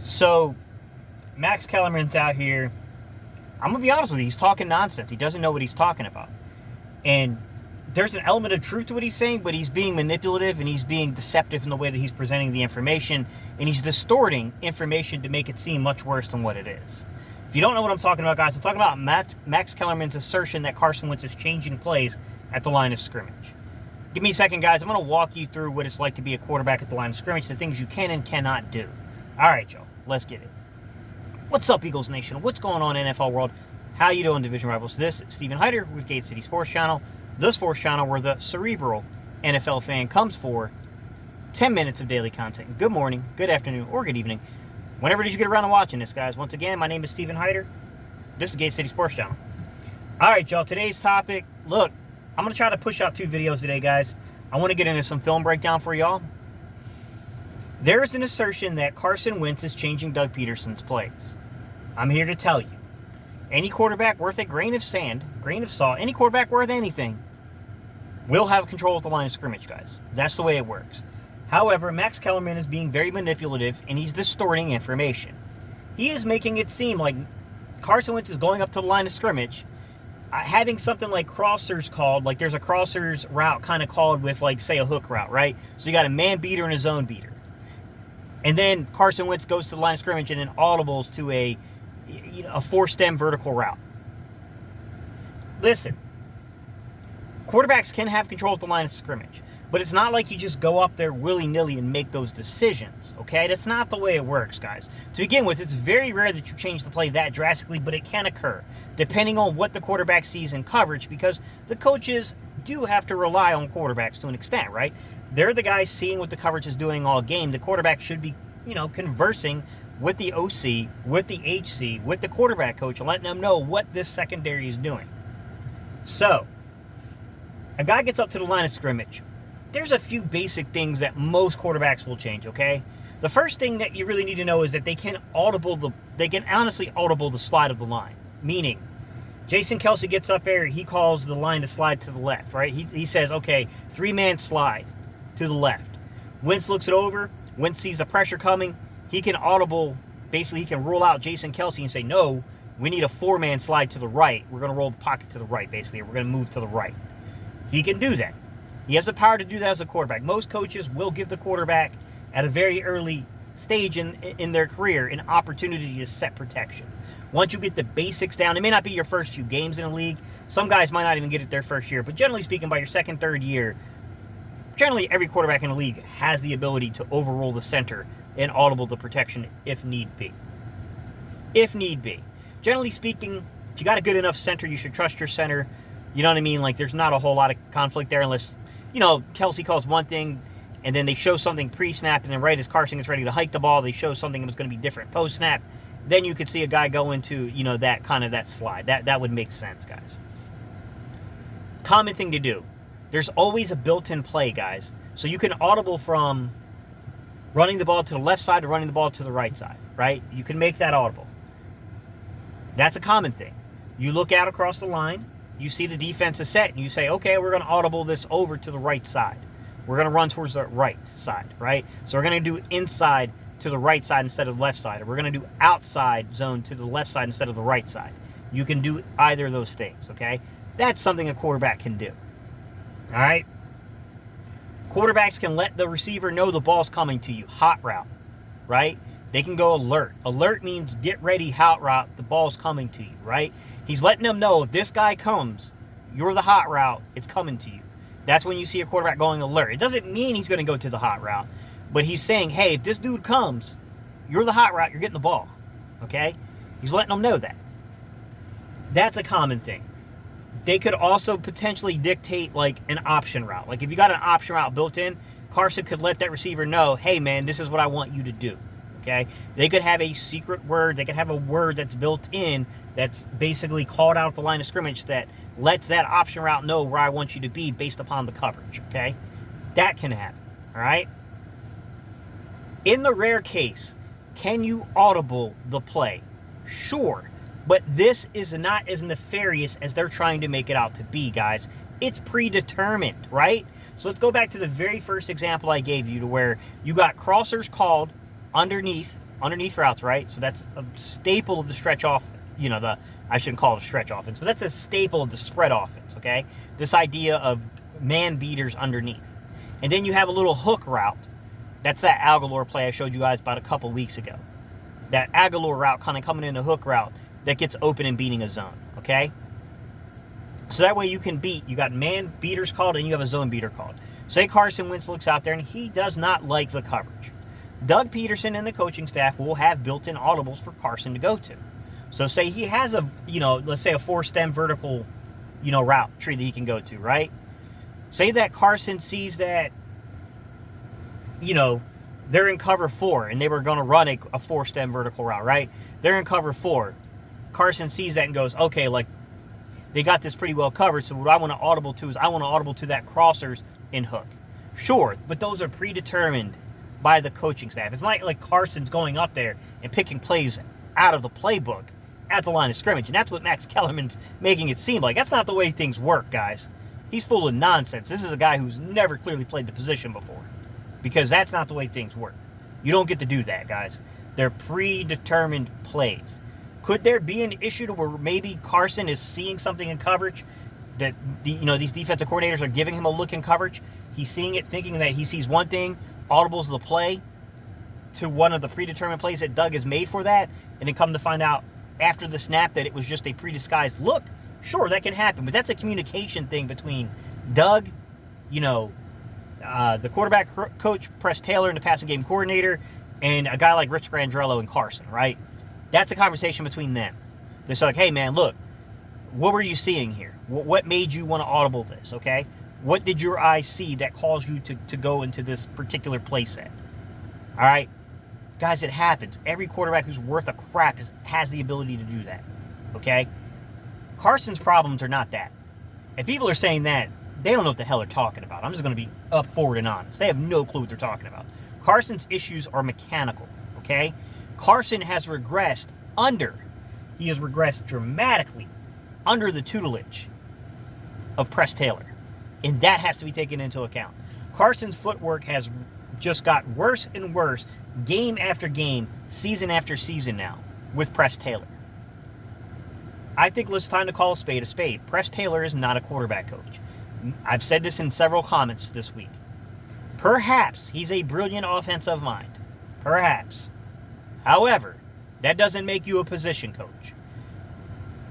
So, Max Kellerman's out here. I'm going to be honest with you. He's talking nonsense. He doesn't know what he's talking about. And there's an element of truth to what he's saying, but he's being manipulative and he's being deceptive in the way that he's presenting the information. And he's distorting information to make it seem much worse than what it is. If you don't know what I'm talking about, guys, I'm talking about Max Kellerman's assertion that Carson Wentz is changing plays at the line of scrimmage. Give me a second, guys. I'm going to walk you through what it's like to be a quarterback at the line of scrimmage, the things you can and cannot do. All right, Joe, let's get it. What's up, Eagles Nation? What's going on, NFL world? How you doing, Division Rivals? This is Stephen Hyder with Gate City Sports Channel, the sports channel where the cerebral NFL fan comes for 10 minutes of daily content. Good morning, good afternoon, or good evening, whenever it is you get around to watching this, guys. Once again, my name is Stephen Hyder. This is Gate City Sports Channel. All right, y'all, today's topic, look, I'm going to try to push out 2 videos today, guys. I want to get into some film breakdown for y'all. There is an assertion that Carson Wentz is changing Doug Pederson's plays. I'm here to tell you, any quarterback worth a grain of sand, grain of salt, any quarterback worth anything, will have control of the line of scrimmage, guys. That's the way it works. However, Max Kellerman is being very manipulative, and he's distorting information. He is making it seem like Carson Wentz is going up to the line of scrimmage, having something like crossers called, like there's a crossers route kind of called with, like, say, a hook route, right? So you got a man beater and a zone beater. And then Carson Wentz goes to the line of scrimmage and then audibles to a 4-stem vertical route. Listen, quarterbacks can have control at the line of scrimmage, but it's not like you just go up there willy-nilly and make those decisions, okay? That's not the way it works, guys. To begin with, it's very rare that you change the play that drastically, but it can occur, depending on what the quarterback sees in coverage, because the coaches do have to rely on quarterbacks to an extent, right? They're the guys seeing what the coverage is doing all game. The quarterback should be, conversing with the OC, with the HC, with the quarterback coach, and letting them know what this secondary is doing. So, a guy gets up to the line of scrimmage. There's a few basic things that most quarterbacks will change, okay? The first thing that you really need to know is that they can honestly audible the slide of the line. Meaning, Jason Kelce gets up there, he calls the line to slide to the left, right? He says, okay, 3-man slide to the left. Wentz looks it over. Wentz sees the pressure coming. He can audible, basically he can rule out Jason Kelce and say, no, we need a 4-man slide to the right. We're going to roll the pocket to the right, basically. We're going to move to the right. He can do that. He has the power to do that as a quarterback. Most coaches will give the quarterback at a very early stage in their career an opportunity to set protection. Once you get the basics down, it may not be your first few games in the league. Some guys might not even get it their first year, but generally speaking, by your second, third year, generally every quarterback in the league has the ability to overrule the center and audible the protection if need be. If need be. Generally speaking, if you got a good enough center, you should trust your center. You know what I mean? Like, there's not a whole lot of conflict there unless, Kelce calls one thing and then they show something pre-snap, and then right as Carson gets ready to hike the ball, they show something that's going to be different post-snap. Then you could see a guy go into, that slide. That would make sense, guys. Common thing to do. There's always a built-in play, guys. So you can audible from running the ball to the left side to running the ball to the right side, right? You can make that audible. That's a common thing. You look out across the line, you see the defense is set, and you say, okay, we're going to audible this over to the right side. We're going to run towards the right side, right? So we're going to do inside to the right side instead of the left side. Or we're going to do outside zone to the left side instead of the right side. You can do either of those things, okay? That's something a quarterback can do. All right? Quarterbacks can let the receiver know the ball's coming to you. Hot route, right? They can go alert. Alert means get ready, hot route, the ball's coming to you, right? He's letting them know if this guy comes, you're the hot route, it's coming to you. That's when you see a quarterback going alert. It doesn't mean he's going to go to the hot route, but he's saying, hey, if this dude comes, you're the hot route, you're getting the ball, okay? He's letting them know that. That's a common thing. They could also potentially dictate, like, an option route. Like, if you got an option route built in, Carson could let that receiver know, hey, man, this is what I want you to do, okay? They could have a secret word. They could have a word that's built in that's basically called out at the line of scrimmage that lets that option route know where I want you to be based upon the coverage, okay? That can happen, all right? In the rare case, can you audible the play? Sure. But this is not as nefarious as they're trying to make it out to be, guys. It's predetermined, right? So let's go back to the very first example I gave you to where you got crossers called underneath underneath routes, right? So that's a staple of the stretch off. I shouldn't call it a stretch offense, but that's a staple of the spread offense, okay? This idea of man beaters underneath. And then you have a little hook route. That's that Aguilar play I showed you guys about a couple weeks ago. That Aguilar route kind of coming in a hook route that gets open and beating a zone, okay? So that way you can beat. You got man beaters called and you have a zone beater called. Say Carson Wentz looks out there and he does not like the coverage. Doug Pederson and the coaching staff will have built-in audibles for Carson to go to. So say he has a, let's say a 4-stem vertical, route tree that he can go to, right? Say that Carson sees that, they're in cover 4 and they were going to run a 4-stem vertical route, right? They're in cover 4. Carson sees that and goes, okay, like, they got this pretty well covered, so what I want to audible to is I want to audible to that crossers in hook. Sure, but those are predetermined by the coaching staff. It's not like Carson's going up there and picking plays out of the playbook at the line of scrimmage, and that's what Max Kellerman's making it seem like. That's not the way things work, guys. He's full of nonsense. This is a guy who's never clearly played the position before, because that's not the way things work. You don't get to do that, guys. They're predetermined plays. Could there be an issue to where maybe Carson is seeing something in coverage that these defensive coordinators are giving him a look in coverage? He's seeing it, thinking that he sees one thing, audibles the play to one of the predetermined plays that Doug has made for that, and then come to find out after the snap that it was just a pre-disguised look. Sure, that can happen, but that's a communication thing between Doug, the quarterback coach, Press Taylor, and the passing game coordinator, and a guy like Rich Grandrello and Carson, right? That's a conversation between them. They're like, hey, man, look, what were you seeing here? What made you want to audible this, okay? What did your eyes see that caused you to go into this particular play set? All right? Guys, it happens. Every quarterback who's worth a crap has the ability to do that, okay? Carson's problems are not that. If people are saying that, they don't know what the hell they're talking about. I'm just going to be up forward and honest. They have no clue what they're talking about. Carson's issues are mechanical, okay? Carson has regressed he has regressed dramatically under the tutelage of Press Taylor. And that has to be taken into account. Carson's footwork has just got worse and worse game after game, season after season now with Press Taylor. I think it's time to call a spade a spade. Press Taylor is not a quarterback coach. I've said this in several comments this week. Perhaps he's a brilliant offensive mind. Perhaps. However, that doesn't make you a position coach.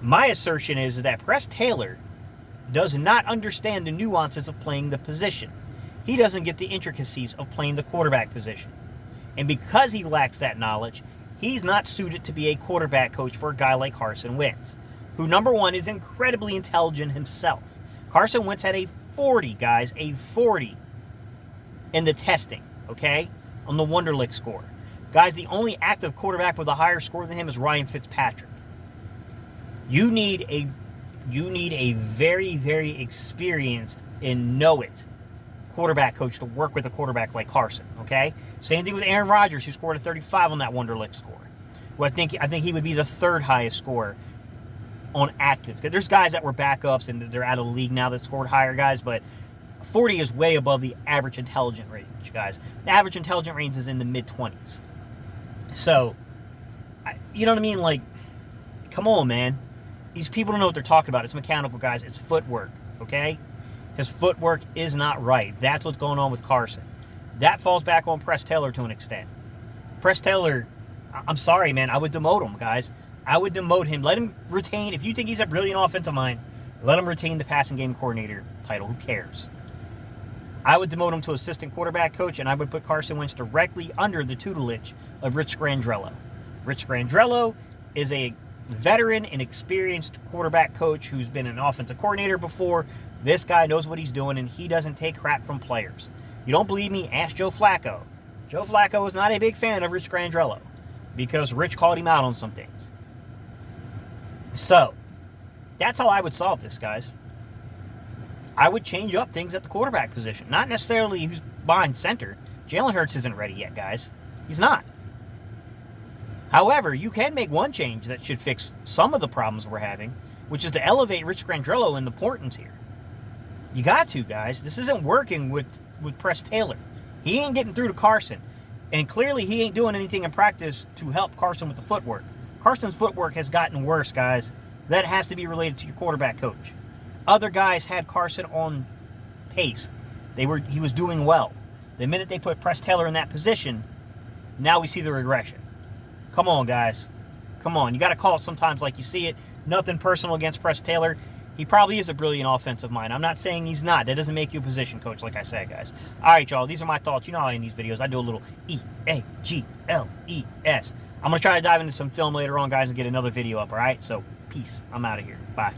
My assertion is that Press Taylor does not understand the nuances of playing the position. He doesn't get the intricacies of playing the quarterback position. And because he lacks that knowledge, he's not suited to be a quarterback coach for a guy like Carson Wentz, who, number one, is incredibly intelligent himself. Carson Wentz had a 40, guys, a 40 in the testing, okay, on the Wonderlic score. Guys, the only active quarterback with a higher score than him is Ryan Fitzpatrick. You need a very, very experienced and know-it quarterback coach to work with a quarterback like Carson, okay? Same thing with Aaron Rodgers, who scored a 35 on that Wonderlic score. Well, I think he would be the third highest scorer on active. Because there's guys that were backups and they're out of the league now that scored higher, guys, but 40 is way above the average intelligent range, guys. The average intelligent range is in the mid-20s. So, you know what I mean? Like, come on, man. These people don't know what they're talking about. It's mechanical, guys. It's footwork, okay? His footwork is not right. That's what's going on with Carson. That falls back on Press Taylor to an extent. Press Taylor, I'm sorry, man. I would demote him, guys. I would demote him. Let him retain, if you think he's a brilliant offensive mind, let him retain the passing game coordinator title. Who cares? I would demote him to assistant quarterback coach, and I would put Carson Wentz directly under the tutelage of Rich Grandrello. Rich Grandrello is a veteran and experienced quarterback coach who's been an offensive coordinator before. This guy knows what he's doing, and he doesn't take crap from players. You don't believe me? Ask Joe Flacco. Joe Flacco is not a big fan of Rich Grandrello because Rich called him out on some things. So, that's how I would solve this, guys. I would change up things at the quarterback position. Not necessarily who's behind center. Jalen Hurts isn't ready yet, guys. He's not. However, you can make one change that should fix some of the problems we're having, which is to elevate Rich Grandrello in the importance here. You got to, guys. This isn't working with Press Taylor. He ain't getting through to Carson. And clearly he ain't doing anything in practice to help Carson with the footwork. Carson's footwork has gotten worse, guys. That has to be related to your quarterback coach. Other guys had Carson on pace. He was doing well. The minute they put Press Taylor in that position, now we see the regression. Come on, guys. Come on. You got to call it sometimes like you see it. Nothing personal against Press Taylor. He probably is a brilliant offensive mind. I'm not saying he's not. That doesn't make you a position coach, like I said, guys. All right, y'all. These are my thoughts. You know how in these videos I do a little E-A-G-L-E-S. I'm going to try to dive into some film later on, guys, and get another video up, all right? So, peace. I'm out of here. Bye.